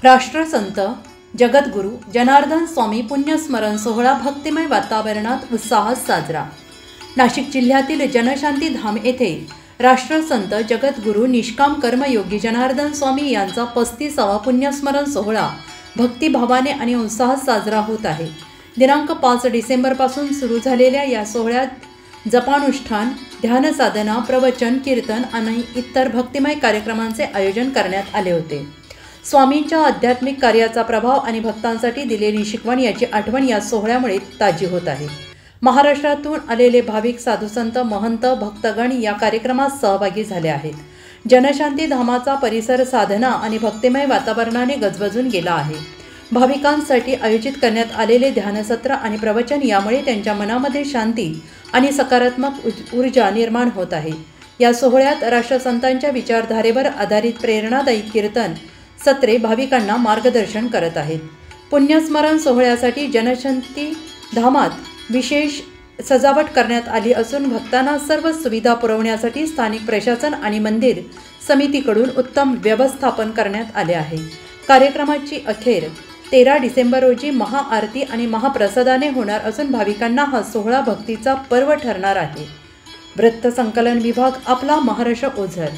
राष्ट्रसंत जगद्गुरू जनार्दन स्वामी पुण्यस्मरण सोहळा भक्तिमय वातावरणात उत्साहात साजरा। नाशिक जिल्ह्यातील जनशांती धाम येथे राष्ट्रसंत जगद्गुरू निष्काम कर्मयोगी जनार्दन स्वामी यांचा 35वा पुण्यस्मरण सोहळा भक्तिभावाने आणि उत्साहात साजरा होत आहे। दिनांक 5 डिसेंबरपासून सुरू झालेल्या या सोहळ्यात जपानुष्ठान, ध्यानसाधना, प्रवचन, कीर्तन आणि इतर भक्तिमय कार्यक्रमांचे आयोजन करण्यात आले होते। स्वामींच्या आध्यात्मिक कार्याचा प्रभाव आणि भक्तांसाठी दिलेली शिकवण याची आठवण या सोहळ्यामुळे ताजी होत आहे। महाराष्ट्रातून आलेले भाविक, साधुसंत, महंत, भक्तगण या कार्यक्रमात सहभागी झाले आहेत। जनशांती धामाचा परिसर साधना आणि भक्तिमय वातावरणाने गजबजून गेला आहे। भाविकांसाठी आयोजित करण्यात आलेले ध्यानसत्र आणि प्रवचन यामुळे त्यांच्या मनामध्ये शांती आणि सकारात्मक ऊर्जा निर्माण होत आहे। या सोहळ्यात राष्ट्रसंतांच्या विचारधारेवर आधारित प्रेरणादायी कीर्तन सत्रे भाविकांना मार्गदर्शन करत आहेत। पुण्यस्मरण सोहळ्यासाठी जनशांती धामात विशेष सजावट करण्यात आली असून भक्तांना सर्व सुविधा पुरवण्यासाठी स्थानिक प्रशासन आणि मंदिर समितीकडून उत्तम व्यवस्थापन करण्यात आले आहे। कार्यक्रमाची अखेर 13 डिसेंबर रोजी महाआरती आणि महाप्रसादाने होणार असून भाविकांना हा सोहळा भक्तीचा पर्व ठरणार आहे। वृत्त संकलन विभाग, आपला महाराष्ट्र ओझर।